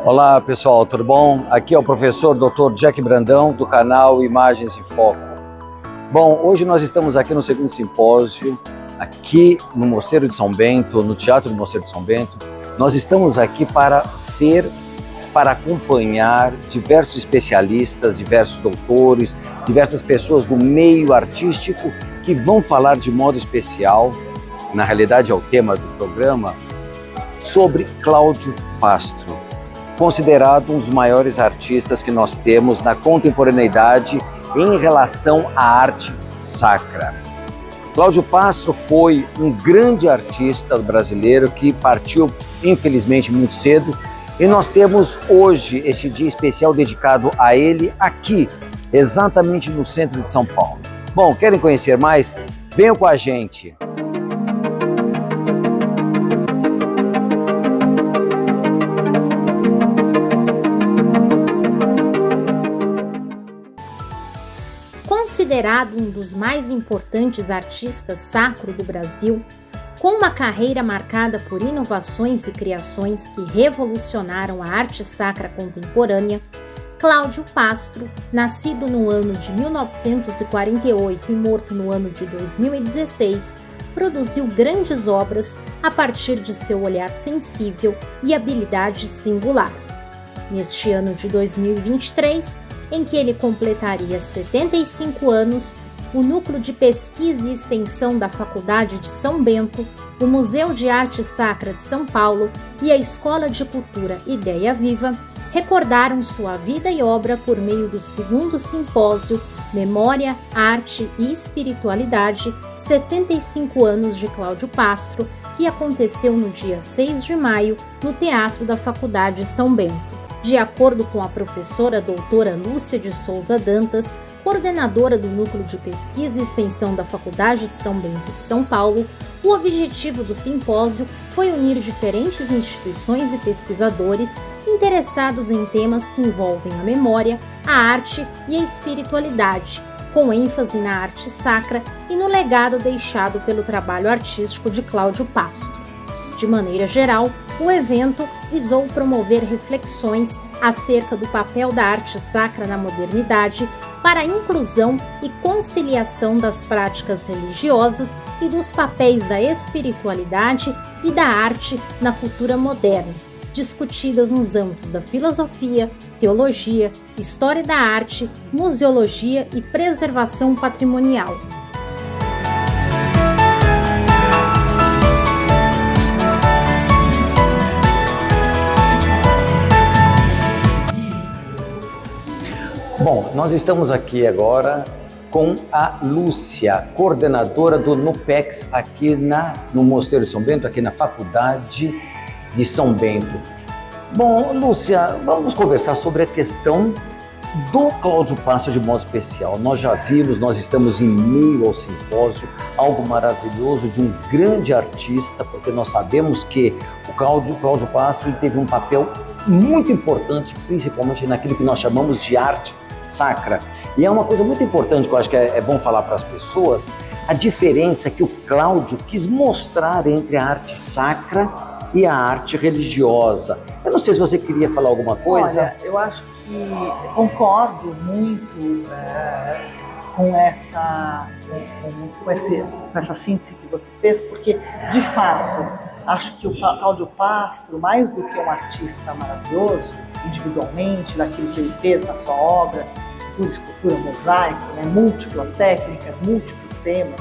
Olá pessoal, tudo bom? Aqui é o professor Dr. Jack Brandão do canal Imagens em Foco. Bom, hoje nós estamos aqui no segundo simpósio, aqui no Mosteiro de São Bento, no Teatro do Mosteiro de São Bento. Nós estamos aqui para acompanhar diversos especialistas, diversos doutores, diversas pessoas do meio artístico que vão falar de modo especial, na realidade é o tema do programa, sobre Cláudio Pastro, considerado um dos maiores artistas que nós temos na contemporaneidade em relação à arte sacra. Cláudio Pastro foi um grande artista brasileiro que partiu, infelizmente, muito cedo, e nós temos hoje esse dia especial dedicado a ele aqui, exatamente no centro de São Paulo. Bom, querem conhecer mais? Venham com a gente! Considerado um dos mais importantes artistas sacro do Brasil, com uma carreira marcada por inovações e criações que revolucionaram a arte sacra contemporânea, Cláudio Pastro, nascido no ano de 1948 e morto no ano de 2016, produziu grandes obras a partir de seu olhar sensível e habilidade singular. Neste ano de 2023, em que ele completaria 75 anos, o Núcleo de Pesquisa e Extensão da Faculdade de São Bento, o Museu de Arte Sacra de São Paulo e a Escola de Cultura Ideia Viva recordaram sua vida e obra por meio do segundo simpósio Memória, Arte e Espiritualidade, 75 anos de Cláudio Pastro, que aconteceu no dia 6 de maio no Teatro da Faculdade de São Bento. De acordo com a professora doutora Lúcia de Souza Dantas, coordenadora do Núcleo de Pesquisa e Extensão da Faculdade de São Bento de São Paulo, o objetivo do simpósio foi unir diferentes instituições e pesquisadores interessados em temas que envolvem a memória, a arte e a espiritualidade, com ênfase na arte sacra e no legado deixado pelo trabalho artístico de Cláudio Pastro. De maneira geral, o evento visou promover reflexões acerca do papel da arte sacra na modernidade para a inclusão e conciliação das práticas religiosas e dos papéis da espiritualidade e da arte na cultura moderna, discutidas nos âmbitos da filosofia, teologia, história da arte, museologia e preservação patrimonial. Bom, nós estamos aqui agora com a Lúcia, coordenadora do NUPEX aqui no Mosteiro de São Bento, aqui na Faculdade de São Bento. Bom, Lúcia, vamos conversar sobre a questão do Cláudio Pastro de modo especial. Nós já vimos, nós estamos em meio ao simpósio, algo maravilhoso de um grande artista, porque nós sabemos que o Cláudio Pastro teve um papel muito importante, principalmente naquilo que nós chamamos de arte sacra. E é uma coisa muito importante que eu acho que é bom falar para as pessoas, a diferença que o Cláudio quis mostrar entre a arte sacra e a arte religiosa. Eu não sei se você queria falar alguma coisa. Olha, eu acho que concordo muito com essa síntese que você fez, porque, de fato, acho que o Cláudio Pastro, mais do que um artista maravilhoso, individualmente, daquilo que ele fez na sua obra, pintura, escultura, mosaico, múltiplas técnicas, múltiplos temas,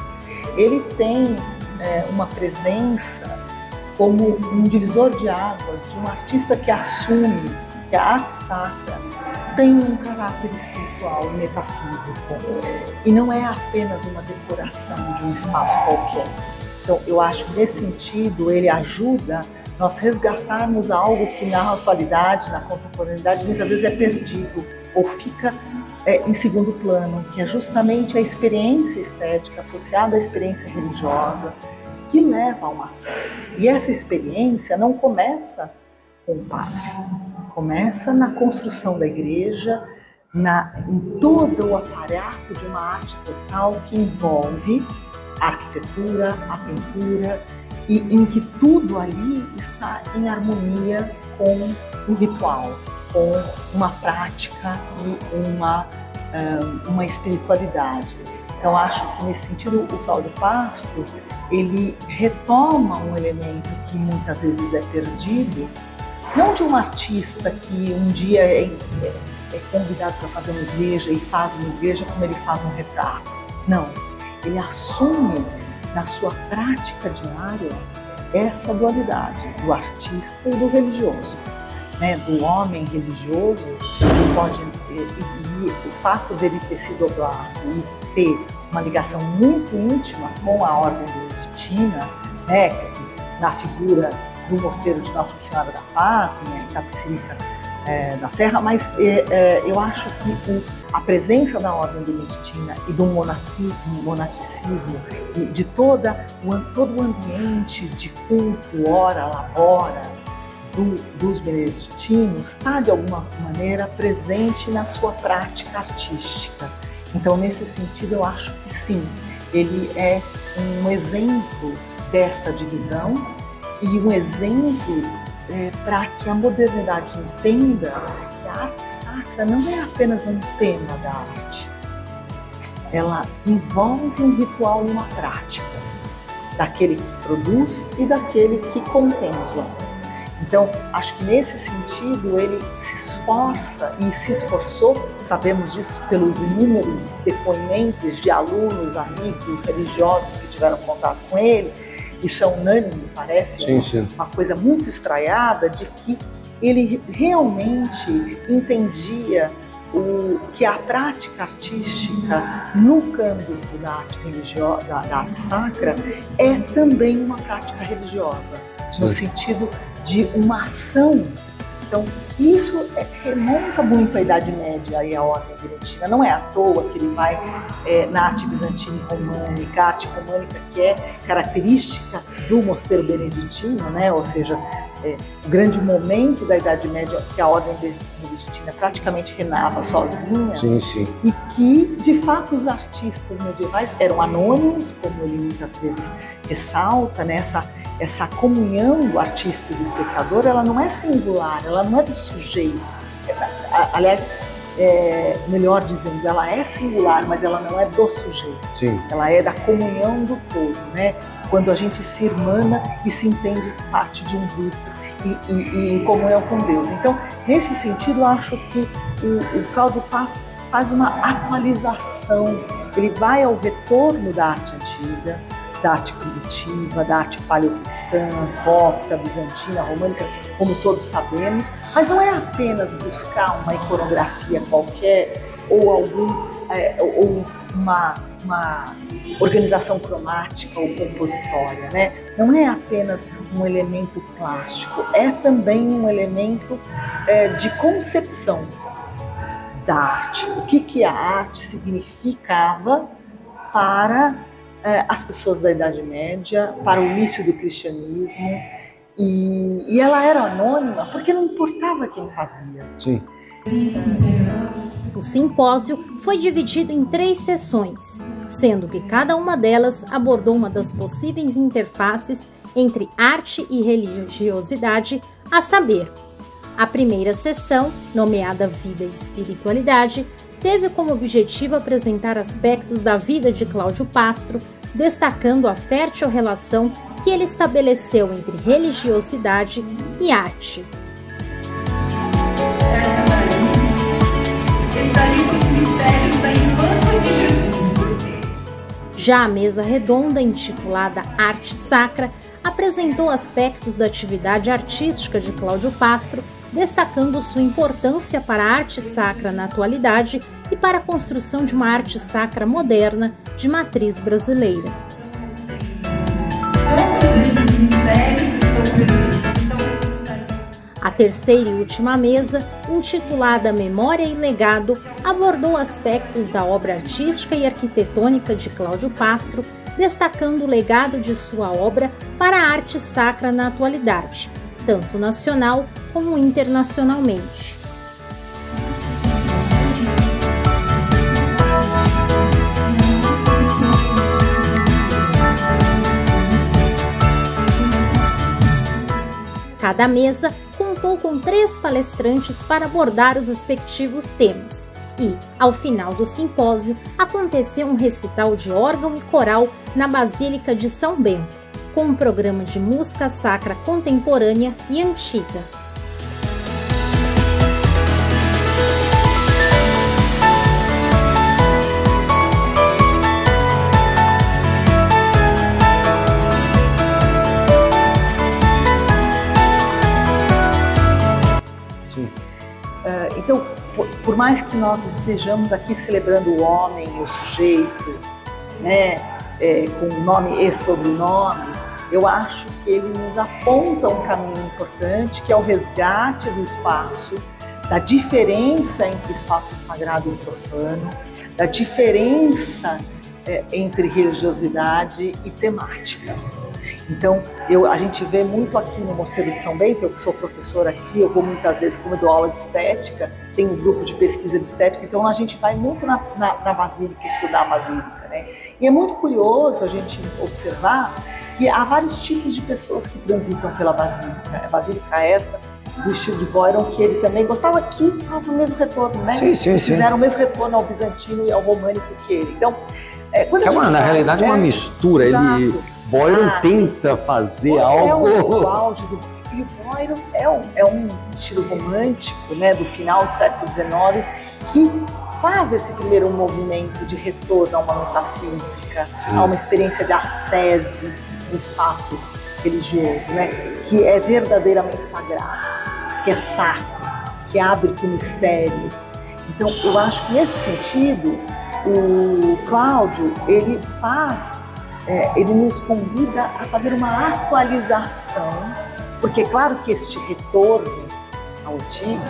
ele tem uma presença como um divisor de águas, de um artista que assume que a arte sacra tem um caráter espiritual e metafísico, e não é apenas uma decoração de um espaço qualquer. Então, eu acho que nesse sentido ele ajuda nós resgatarmos algo que na atualidade, na contemporaneidade, muitas vezes é perdido ou fica em segundo plano, que é justamente a experiência estética associada à experiência religiosa que leva a uma acesso. E essa experiência não começa com o padre, começa na construção da igreja, em todo o aparato de uma arte total que envolve a arquitetura, a pintura, e em que tudo ali está em harmonia com um ritual, com uma prática e uma espiritualidade. Então acho que nesse sentido o Cláudio Pastro, ele retoma um elemento que muitas vezes é perdido, não de um artista que um dia é convidado para fazer uma igreja e faz uma igreja como ele faz um retrato. Não, ele assume na sua prática diária essa dualidade do artista e do religioso, né? Do homem religioso, que pode, e o fato dele ter sido oblado e ter uma ligação muito íntima com a ordem beneditina, né? Na figura do mosteiro de Nossa Senhora da Paz, em Itapecerica da Serra, mas eu acho que a presença da ordem beneditina e do monasticismo, de todo o ambiente de culto, ora, labora, dos beneditinos, está de alguma maneira presente na sua prática artística. Então, nesse sentido, eu acho que sim, ele é um exemplo dessa divisão e um exemplo para que a modernidade entenda que a arte sacra não é apenas um tema da arte. Ela envolve um ritual e uma prática daquele que produz e daquele que contempla. Então, acho que nesse sentido ele se esforça e se esforçou, sabemos disso pelos inúmeros depoimentos de alunos, amigos, religiosos que tiveram contato com ele. Isso é unânime, parece, sim. Uma coisa muito espraiada de que ele realmente entendia que a prática artística no campo da arte religiosa, da arte sacra, é também uma prática religiosa, no sentido de uma ação. Então, isso remonta muito à Idade Média e à ordem beneditina. Não é à toa que ele vai na arte bizantina e românica, a arte românica que é característica do mosteiro beneditino, né? Ou seja, o grande momento da Idade Média que a ordem beneditina praticamente reinava sozinha. Sim. E que, de fato, os artistas medievais eram anônimos, como ele muitas vezes ressalta, né? Essa comunhão do artista e do espectador, ela não é singular, ela não é do sujeito. Aliás, melhor dizendo, ela é singular, mas ela não é do sujeito. Sim. Ela é da comunhão do todo, né? Quando a gente se irmana e se entende parte de um grupo e em comunhão com Deus. Então, nesse sentido, eu acho que o Cláudio Pastro faz uma atualização, ele vai ao retorno da arte antiga, da arte primitiva, da arte paleocristã, copta, bizantina, românica, como todos sabemos, mas não é apenas buscar uma iconografia qualquer ou uma organização cromática ou compositória, né? Não é apenas um elemento plástico, é também um elemento de concepção da arte. O que a arte significava para as pessoas da Idade Média, para o início do cristianismo, e ela era anônima porque não importava quem fazia. Sim. O simpósio foi dividido em 3 sessões, sendo que cada uma delas abordou uma das possíveis interfaces entre arte e religiosidade, a saber, a primeira sessão, nomeada Vida e Espiritualidade, teve como objetivo apresentar aspectos da vida de Cláudio Pastro, destacando a fértil relação que ele estabeleceu entre religiosidade e arte. Já a mesa redonda, intitulada Arte Sacra, apresentou aspectos da atividade artística de Cláudio Pastro, destacando sua importância para a arte sacra na atualidade e para a construção de uma arte sacra moderna de matriz brasileira. A terceira e última mesa, intitulada Memória e Legado, abordou aspectos da obra artística e arquitetônica de Cláudio Pastro, destacando o legado de sua obra para a arte sacra na atualidade, tanto nacional como internacionalmente. Cada mesa contou contou com 3 palestrantes para abordar os respectivos temas. E, ao final do simpósio, aconteceu um recital de órgão e coral na Basílica de São Bento, com um programa de música sacra contemporânea e antiga. Então, por mais que nós estejamos aqui celebrando o homem, o sujeito, né, com nome e sobrenome, eu acho que ele nos aponta um caminho importante, que é o resgate do espaço, da diferença entre o espaço sagrado e o profano, da diferença entre religiosidade e temática. Então, a gente vê muito aqui no Mosteiro de São Bento, eu que sou professora aqui, eu vou muitas vezes, como eu dou aula de estética, tem um grupo de pesquisa de estética, então a gente vai muito na Basílica, estudar a Basílica, né? E é muito curioso a gente observar que há vários tipos de pessoas que transitam pela Basílica. A Basílica esta, do estilo de Boiron, que ele também gostava que faz o mesmo retorno, né? Sim. Fizeram o mesmo retorno ao bizantino e ao românico que ele. Então, na realidade é uma mistura. Exato. Boiron tenta fazer algo. O auge e o Boiron é um estilo romântico, né, do final do século XIX, que faz esse primeiro movimento de retorno a uma metafísica, a uma experiência de ascese no espaço religioso, né, que é verdadeiramente sagrado, que é sacro, que abre para o mistério. Então, eu acho que nesse sentido, o Cláudio, ele nos convida a fazer uma atualização, porque claro que este retorno ao antigo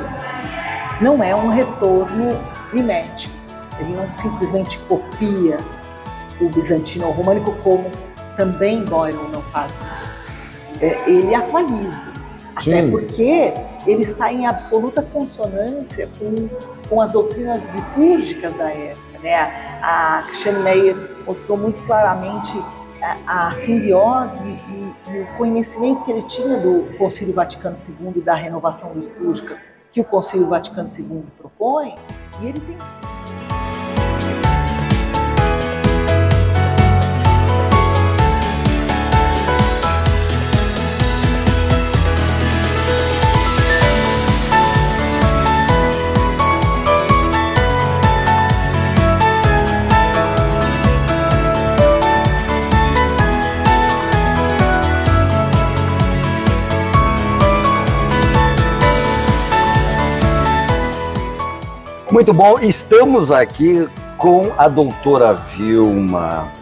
não é um retorno mimético, ele não simplesmente copia o bizantino ou românico, como também Boiron não faz isso. Ele atualiza, até porque ele está em absoluta consonância com as doutrinas litúrgicas da época, né? A Christiane Meyer mostrou muito claramente a simbiose e o conhecimento que ele tinha do Concílio Vaticano II e da renovação litúrgica que o Concílio Vaticano II propõe, e ele tem... Muito bom, estamos aqui com a doutora Vilma.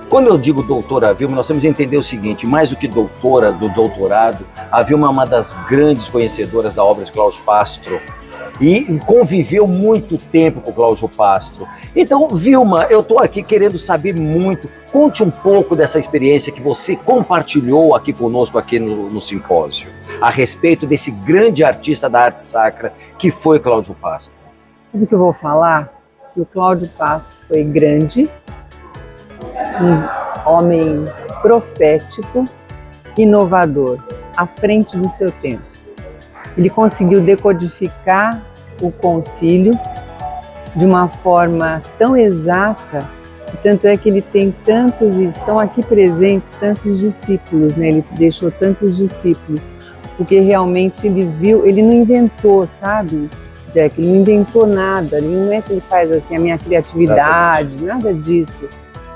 Quando eu digo doutora Vilma, nós temos que entender o seguinte: mais do que doutora do doutorado, a Vilma é uma das grandes conhecedoras da obra de Cláudio Pastro e conviveu muito tempo com o Cláudio Pastro. Então, Vilma, eu estou aqui querendo saber muito. Conte um pouco dessa experiência que você compartilhou aqui conosco, aqui no simpósio, a respeito desse grande artista da arte sacra que foi Cláudio Pastro. Sabe o que eu vou falar? Que o Cláudio Pastro foi grande, um homem profético, inovador, à frente do seu tempo. Ele conseguiu decodificar o concílio de uma forma tão exata, tanto é que ele tem tantos, estão aqui presentes tantos discípulos, né? Ele deixou tantos discípulos, porque realmente ele viu, ele não inventou, sabe? Jack, ele não inventou nada, ele não é que ele faz assim a minha criatividade, exatamente, nada disso.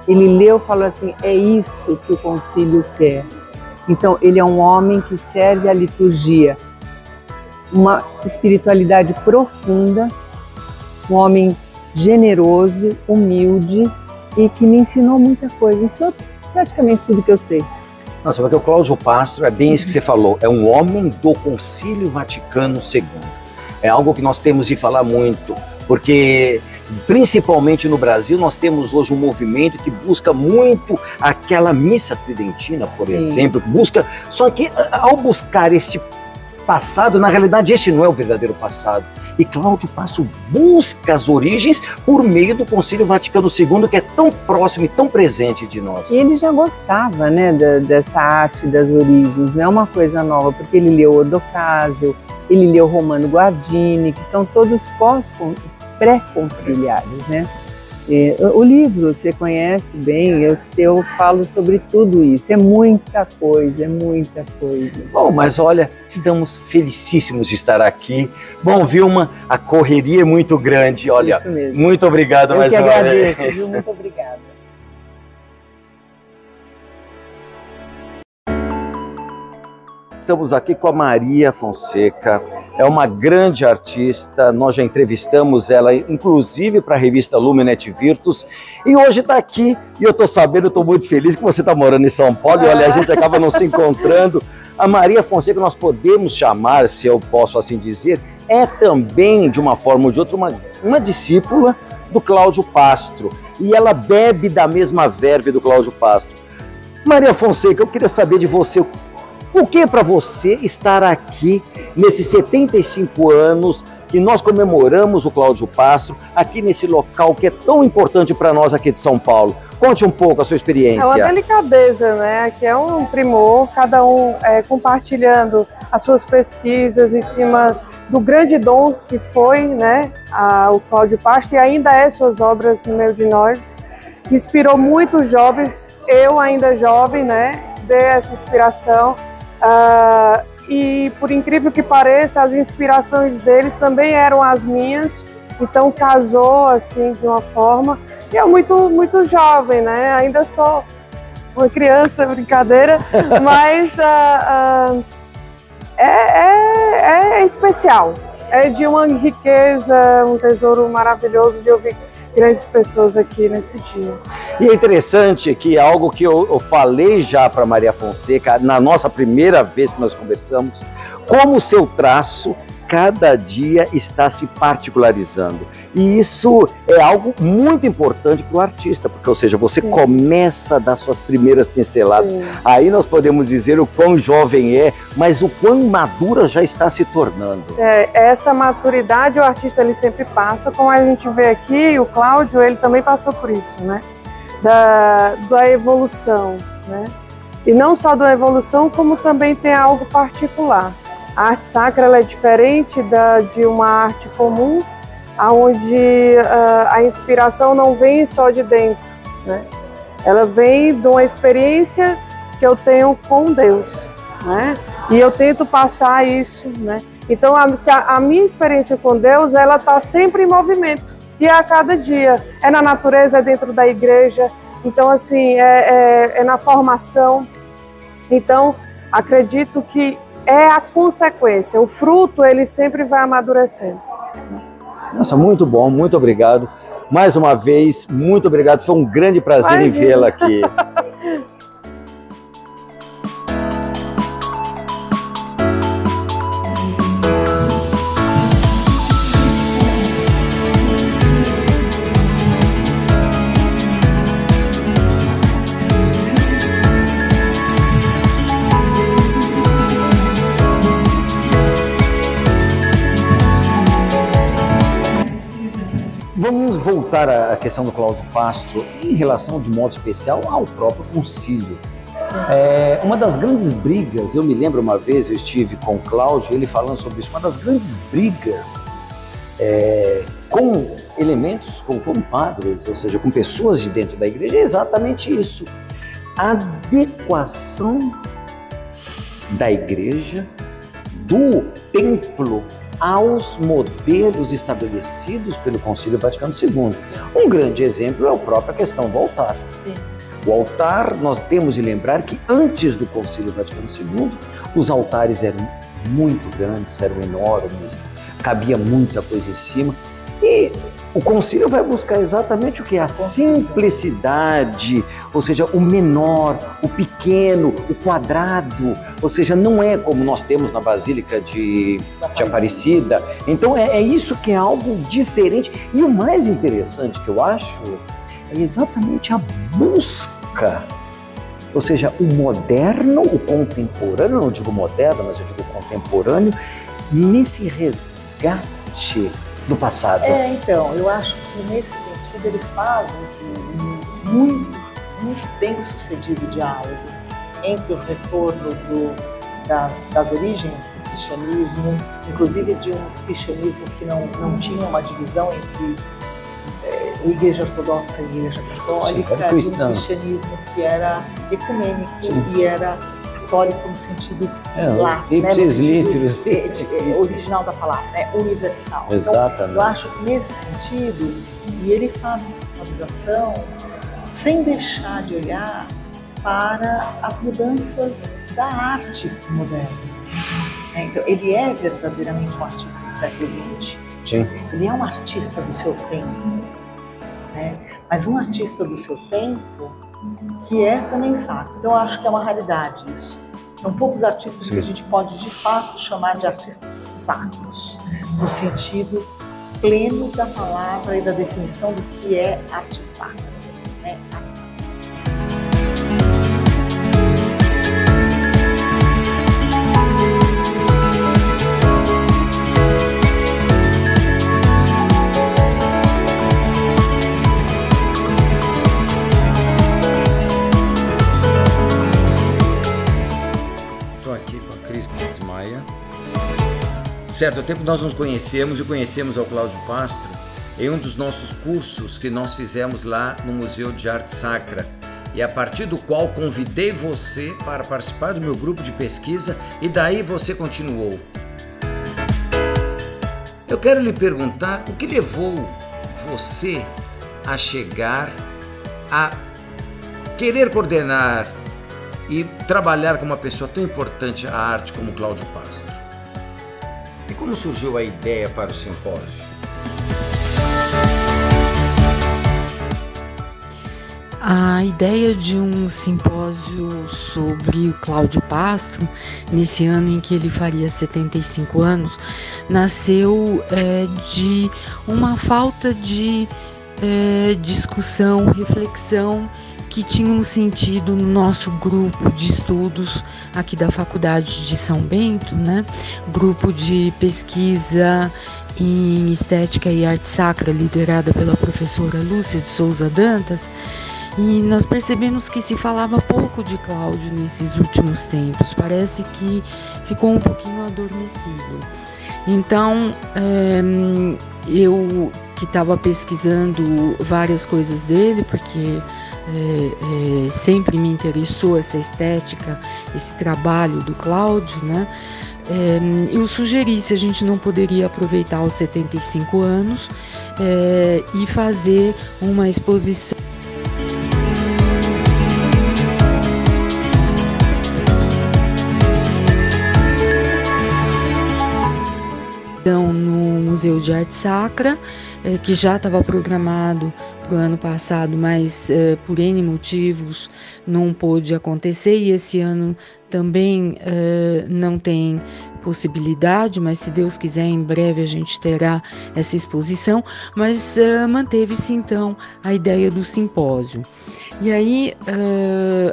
Ele leu e falou assim, é isso que o concílio quer. Então ele é um homem que serve à liturgia, uma espiritualidade profunda, um homem generoso, humilde e que me ensinou muita coisa, ensinou praticamente tudo que eu sei. Nossa, porque o Cláudio Pastro é bem isso que você falou, é um homem do Concílio Vaticano II. É algo que nós temos de falar muito, porque principalmente no Brasil nós temos hoje um movimento que busca muito aquela missa tridentina, por exemplo, busca, só que ao buscar este passado, na realidade esse não é o verdadeiro passado. E Cláudio Pastro busca as origens por meio do Concílio Vaticano II, que é tão próximo e tão presente de nós. Ele já gostava, né, dessa arte das origens, não é uma coisa nova, porque ele leu Odocásio, ele leu Romano Guardini, que são todos pré-conciliares, né? O livro você conhece bem, eu falo sobre tudo isso, é muita coisa, é muita coisa. Bom, mas olha, estamos felicíssimos de estar aqui. Bom, Vilma, a correria é muito grande, olha, Isso mesmo. Muito obrigado mais uma vez. Eu que agradeço, viu? Muito obrigada. Estamos aqui com a Maria Fonseca, é uma grande artista, nós já entrevistamos ela, inclusive para a revista Luminet Virtus, e hoje está aqui, e eu estou sabendo, estou muito feliz que você está morando em São Paulo, e olha, a gente acaba não se encontrando. A Maria Fonseca, nós podemos chamar, se eu posso assim dizer, é também, de uma forma ou de outra, uma discípula do Cláudio Pastro, e ela bebe da mesma verve do Cláudio Pastro. Maria Fonseca, eu queria saber de você, o que é para você estar aqui nesses 75 anos que nós comemoramos o Cláudio Pastro, aqui nesse local que é tão importante para nós aqui de São Paulo? Conte um pouco a sua experiência. É uma delicadeza, né? Aqui é um primor, cada um compartilhando as suas pesquisas em cima do grande dom que foi, né, o Cláudio Pastro, e ainda é suas obras no meio de nós. Inspirou muitos jovens, eu ainda jovem, né, dei essa inspiração. E por incrível que pareça, as inspirações deles também eram as minhas, então casou assim de uma forma. E eu muito jovem, né? Ainda sou uma criança, brincadeira, mas é especial. É de uma riqueza, um tesouro maravilhoso de ouvir grandes pessoas aqui nesse dia. E é interessante que algo que eu falei já para Maria Fonseca, na nossa primeira vez que nós conversamos, como o seu traço cada dia está se particularizando. E isso é algo muito importante para o artista, porque, ou seja, você Sim. começa a dar suas primeiras pinceladas. Sim. Aí nós podemos dizer o quão jovem é, mas o quão madura já está se tornando. Essa maturidade o artista ele sempre passa, como a gente vê aqui, o Cláudio ele também passou por isso, né? Da evolução, né? E não só da evolução, como também tem algo particular. A arte sacra ela é diferente de uma arte comum, onde a inspiração não vem só de dentro, né? Ela vem de uma experiência que eu tenho com Deus, né? E eu tento passar isso, né? Então a minha experiência com Deus, ela está sempre em movimento, e é a cada dia. É na natureza, é dentro da igreja, então assim, é na formação. Então acredito que é a consequência, o fruto ele sempre vai amadurecendo. Nossa, muito bom, muito obrigado. Mais uma vez, muito obrigado, foi um grande prazer em vê-la aqui. Vamos voltar à questão do Cláudio Pastro em relação, de modo especial, ao próprio concílio. Uma das grandes brigas, eu me lembro uma vez, eu estive com o Cláudio, ele falando sobre isso, uma das grandes brigas com elementos, com padres, ou seja, com pessoas de dentro da igreja, é exatamente isso. A adequação da igreja, do templo, aos modelos estabelecidos pelo Concílio Vaticano II. Um grande exemplo é a própria questão do altar. Sim. O altar, nós temos de lembrar que antes do Concílio Vaticano II, os altares eram muito grandes, eram enormes, cabia muita coisa em cima. E o concílio vai buscar exatamente o que? A simplicidade, ou seja, o menor, o pequeno, o quadrado, ou seja, não é como nós temos na Basílica de Aparecida. Então é isso que é algo diferente. E o mais interessante que eu acho é exatamente a busca, ou seja, o moderno, o contemporâneo, eu não digo moderno, mas eu digo contemporâneo, nesse resgate do passado. Então, eu acho que nesse sentido ele faz um muito bem sucedido diálogo entre o retorno das origens do cristianismo, inclusive de um cristianismo que não tinha uma divisão entre a Igreja Ortodoxa e a Igreja Católica, de um cristianismo que era ecumênico e era católico no sentido lá, né, no sentido original da palavra, né, universal. Exatamente. Então, eu acho que nesse sentido, e ele faz essa atualização sem deixar de olhar para as mudanças da arte moderna. Então, ele é verdadeiramente um artista do século XX. Sim. Ele é um artista do seu tempo, né? Mas um artista do seu tempo que é também sacro. Então, eu acho que é uma raridade isso. São poucos artistas que a gente pode, de fato, chamar de artistas sacros, no sentido pleno da palavra e da definição do que é arte sacra. Né? Certo tempo nós nos conhecemos e conhecemos ao Cláudio Pastro em um dos nossos cursos que nós fizemos lá no Museu de Arte Sacra, e a partir do qual convidei você para participar do meu grupo de pesquisa, e daí você continuou. Eu quero lhe perguntar o que levou você a chegar a querer coordenar e trabalhar com uma pessoa tão importante à arte como Cláudio Pastro. E como surgiu a ideia para o simpósio? A ideia de um simpósio sobre o Cláudio Pastro, nesse ano em que ele faria 75 anos, nasceu de uma falta de discussão, reflexão que tínhamos sentido no nosso grupo de estudos aqui da Faculdade de São Bento, né? Grupo de pesquisa em Estética e Arte Sacra, liderada pela professora Lúcia de Souza Dantas, e nós percebemos que se falava pouco de Cláudio nesses últimos tempos, parece que ficou um pouquinho adormecido. Então, eu que estava pesquisando várias coisas dele, porque sempre me interessou essa estética, esse trabalho do Cláudio, né? Eu sugeri se a gente não poderia aproveitar os 75 anos e fazer uma exposição no Museu de Arte Sacra, que já estava programado para o ano passado, mas por N motivos não pôde acontecer, e esse ano também não tem possibilidade, mas se Deus quiser em breve a gente terá essa exposição, mas manteve-se então a ideia do simpósio. E aí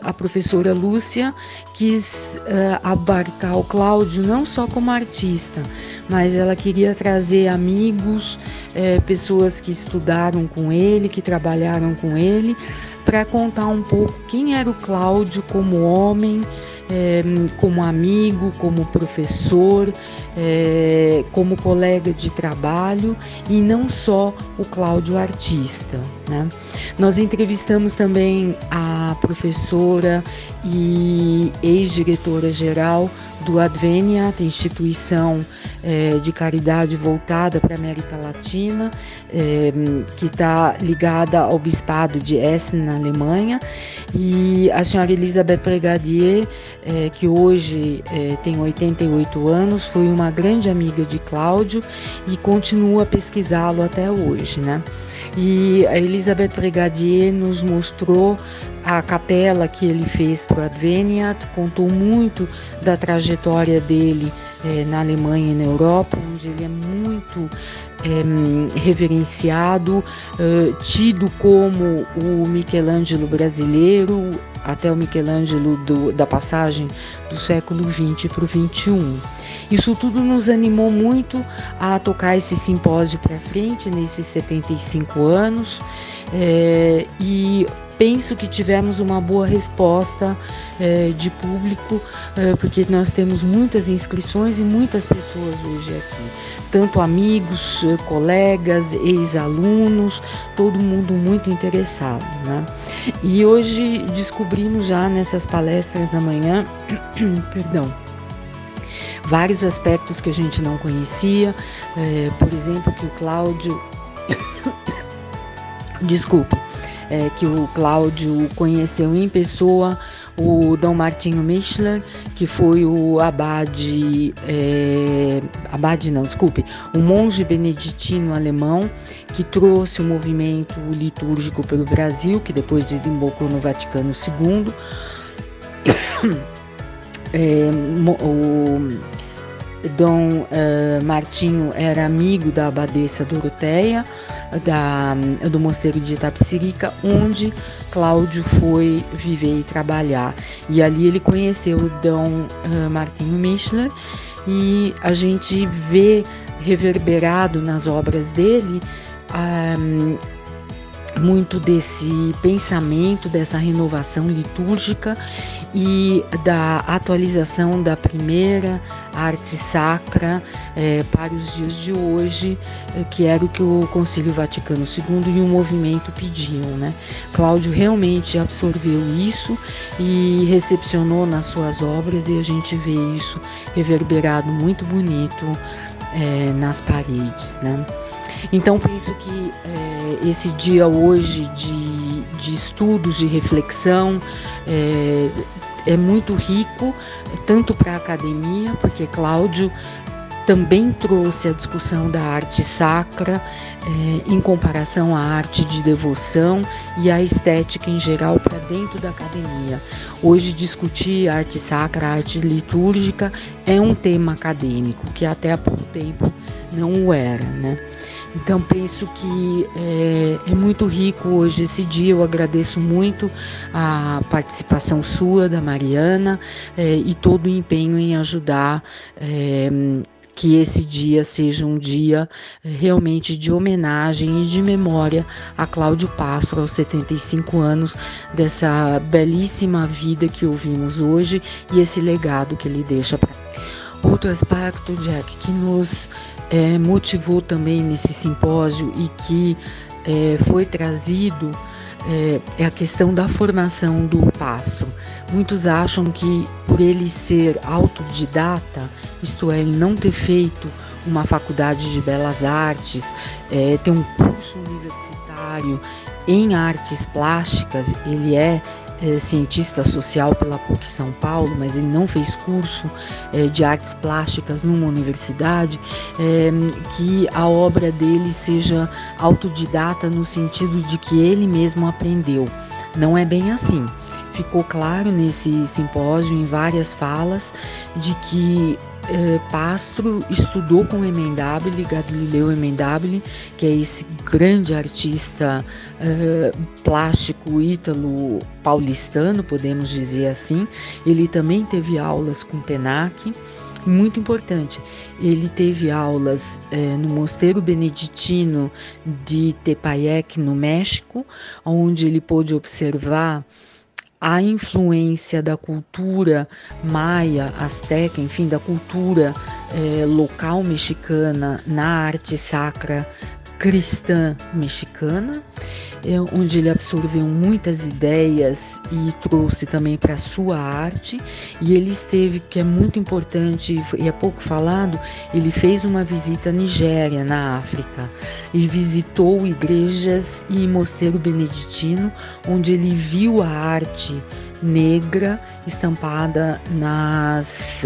a professora Lúcia quis abarcar o Cláudio não só como artista, mas ela queria trazer amigos, pessoas que estudaram com ele, que trabalharam com ele, para contar um pouco quem era o Cláudio como homem, como amigo, como professor, como colega de trabalho, e não só o Cláudio artista, né? Nós entrevistamos também a professora e ex-diretora geral do Adveniat, instituição de caridade voltada para a América Latina, que está ligada ao Bispado de Essen, na Alemanha, e a senhora Elisabeth Brigadier, que hoje tem 88 anos, foi uma grande amiga de Cláudio e continua a pesquisá-lo até hoje, né? E a Elisabeth Brigadier nos mostrou a capela que ele fez para o Adveniat, contou muito da trajetória dele na Alemanha e na Europa, onde ele é muito reverenciado, tido como o Michelangelo brasileiro, até o Michelangelo da passagem do século XX para o XXI. Isso tudo nos animou muito a tocar esse simpósio para frente nesses 75 anos, e penso que tivemos uma boa resposta de público, porque nós temos muitas inscrições e muitas pessoas hoje aqui, tanto amigos, colegas, ex-alunos, todo mundo muito interessado, né? E hoje descobrimos já nessas palestras da manhã, perdão, vários aspectos que a gente não conhecia, por exemplo, que o Cláudio, que o Cláudio conheceu em pessoa o Dom Martinho Michler, que foi o o monge beneditino alemão, que trouxe o movimento litúrgico pelo Brasil, que depois desembocou no Vaticano II. O Dom Martinho era amigo da abadesa Doroteia, do mosteiro de Itapecerica, onde Cláudio foi viver e trabalhar. E ali ele conheceu o Dom Martinho Michler, e a gente vê reverberado nas obras dele muito desse pensamento, dessa renovação litúrgica e da atualização da primeira arte sacra para os dias de hoje, que era o que o Concílio Vaticano II e o movimento pediam, né? Cláudio realmente absorveu isso e recepcionou nas suas obras, e a gente vê isso reverberado muito bonito nas paredes, né? Então penso que esse dia hoje de estudos, de reflexão, é muito rico, tanto para a academia, porque Cláudio também trouxe a discussão da arte sacra em comparação à arte de devoção e à estética em geral para dentro da academia. Hoje discutir arte sacra, arte litúrgica é um tema acadêmico, que até há pouco tempo não o era, né? Então penso que é muito rico hoje esse dia. Eu agradeço muito a participação sua, da Mariana, e todo o empenho em ajudar que esse dia seja um dia realmente de homenagem e de memória a Cláudio Pastro, aos 75 anos dessa belíssima vida que ouvimos hoje e esse legado que ele deixa para. Outro aspecto, Jack, que nos motivou também nesse simpósio e que foi trazido é a questão da formação do Pastro. Muitos acham que por ele ser autodidata, isto é, ele não ter feito uma faculdade de belas artes, ter um curso universitário em artes plásticas, ele é cientista social pela PUC São Paulo, mas ele não fez curso de artes plásticas numa universidade, que a obra dele seja autodidata no sentido de que ele mesmo aprendeu. Não é bem assim. Ficou claro nesse simpósio, em várias falas, de que Pastro estudou com Emendabile, Galileu Emendabile, que é esse grande artista plástico ítalo-paulistano, podemos dizer assim. Ele também teve aulas com Penac. Muito importante, ele teve aulas no Mosteiro Beneditino de Tepayec, no México, onde ele pôde observar a influência da cultura maia, asteca, enfim, da cultura local mexicana na arte sacra cristã mexicana, onde ele absorveu muitas ideias e trouxe também para a sua arte. E ele esteve, que é muito importante e é pouco falado, ele fez uma visita à Nigéria, na África, e visitou igrejas e mosteiro beneditino, onde ele viu a arte negra estampada nas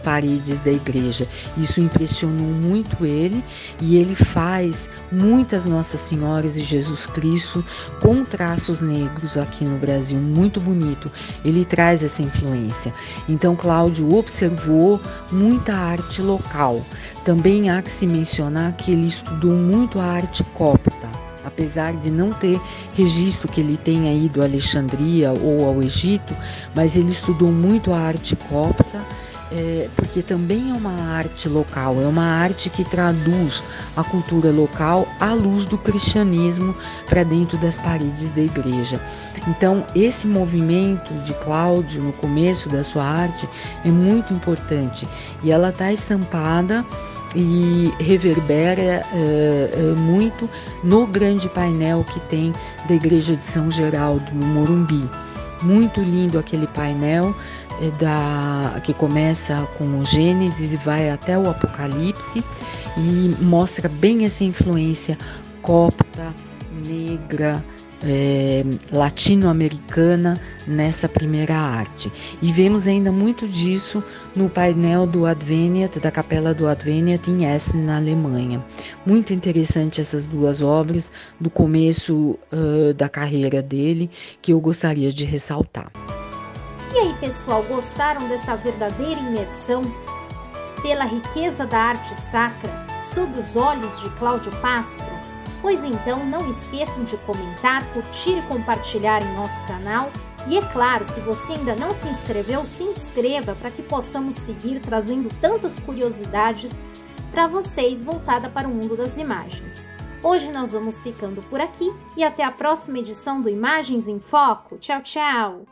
paredes da igreja. Isso impressionou muito ele, e ele faz muitas Nossas Senhoras e Jesus Cristo com traços negros aqui no Brasil, muito bonito. Ele traz essa influência. Então Cláudio observou muita arte local. Também há que se mencionar que ele estudou muito a arte copta. Apesar de não ter registro que ele tenha ido a Alexandria ou ao Egito, mas ele estudou muito a arte copta porque também é uma arte local, é uma arte que traduz a cultura local à luz do cristianismo para dentro das paredes da igreja. Então, esse movimento de Cláudio no começo da sua arte é muito importante e ela está estampada e reverbera muito no grande painel que tem da igreja de São Geraldo, no Morumbi. Muito lindo aquele painel que começa com o Gênesis e vai até o Apocalipse e mostra bem essa influência copta, negra, latino-americana nessa primeira arte. E vemos ainda muito disso no painel do Adveniat, da Capela do Adveniat em Essen, na Alemanha. Muito interessante essas duas obras do começo da carreira dele, que eu gostaria de ressaltar. E aí, pessoal, gostaram desta verdadeira imersão pela riqueza da arte sacra sob os olhos de Cláudio Pastro? Pois então, não esqueçam de comentar, curtir e compartilhar em nosso canal. E é claro, se você ainda não se inscreveu, se inscreva para que possamos seguir trazendo tantas curiosidades para vocês voltada para o mundo das imagens. Hoje nós vamos ficando por aqui e até a próxima edição do Imagens em Foco. Tchau, tchau!